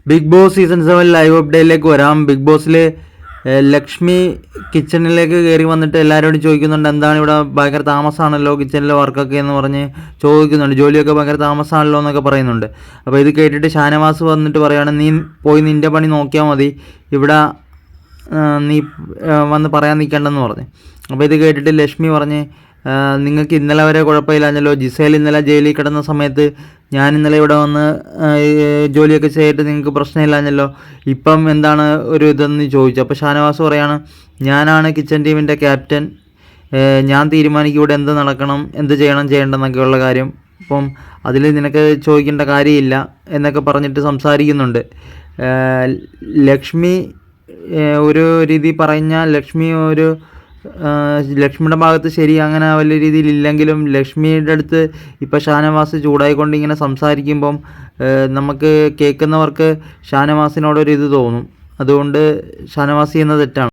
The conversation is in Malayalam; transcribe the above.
ബിഗ് ബോസ് സീസൺ 7 ലൈവ് അപ്ഡേറ്റിലേക്ക് വരാം. ബിഗ് ബോസിൽ ലക്ഷ്മി കിച്ചണിലേക്ക് കയറി വന്നിട്ട് എല്ലാവരോടും ചോദിക്കുന്നുണ്ട്, എന്താണ് ഇവിടെ ഭയങ്കര താമസമാണല്ലോ കിച്ചണിലെ വർക്കൊക്കെ എന്ന് പറഞ്ഞ് ചോദിക്കുന്നുണ്ട്. ജോലിയൊക്കെ ഭയങ്കര താമസമാണല്ലോ എന്നൊക്കെ പറയുന്നുണ്ട്. അപ്പോൾ ഇത് കേട്ടിട്ട് ഷാനവാസ് വന്നിട്ട് പറയുകയാണ്, നീ പോയി നിൻ്റെ പണി നോക്കിയാൽ മതി, ഇവിടെ നീ വന്ന് പറയാൻ നിൽക്കേണ്ടെന്ന് പറഞ്ഞു. അപ്പോൾ ഇത് കേട്ടിട്ട് ലക്ഷ്മി പറഞ്ഞ്, നിങ്ങൾക്ക് ഇന്നലെ വരെ കുഴപ്പമില്ലാഞ്ഞല്ലോ, ജിസേൽ ഇന്നലെ ജയിലിൽ കിടന്ന സമയത്ത് ഞാൻ ഇന്നലെ ഇവിടെ വന്ന് ജോലിയൊക്കെ ചെയ്തിട്ട് നിങ്ങൾക്ക് പ്രശ്നമില്ലാഞ്ഞല്ലോ, ഇപ്പം എന്താണ് ഒരു ഇതെന്ന് ചോദിച്ചു. അപ്പോൾ ഷാനവാസ് പറയാണ്, ഞാനാണ് കിച്ചൺ ടീമിൻ്റെ ക്യാപ്റ്റൻ, ഞാൻ തീരുമാനിക്കും ഇവിടെ എന്ത് നടക്കണം, എന്ത് ചെയ്യണ്ടെന്നൊക്കെയുള്ള കാര്യം, അപ്പം അതിൽ നിനക്ക് ചോദിക്കേണ്ട കാര്യമില്ല എന്നൊക്കെ പറഞ്ഞിട്ട് സംസാരിക്കുന്നുണ്ട്. ലക്ഷ്മി ഒരു രീതി പറഞ്ഞാൽ ലക്ഷ്മിയുടെ ഭാഗത്ത് ശരി അങ്ങനെ വലിയ രീതിയിലില്ലെങ്കിലും ലക്ഷ്മിയുടെ അടുത്ത് ഇപ്പോൾ ഷാനവാസ് ചൂടായിക്കൊണ്ട് ഇങ്ങനെ സംസാരിക്കുമ്പം നമുക്ക് കേൾക്കുന്നവർക്ക് ഷാനവാസിനോടൊരു ഇത് തോന്നും. അതുകൊണ്ട് ഷാനവാസ് ചെയ്യുന്നത് തെറ്റാണ്.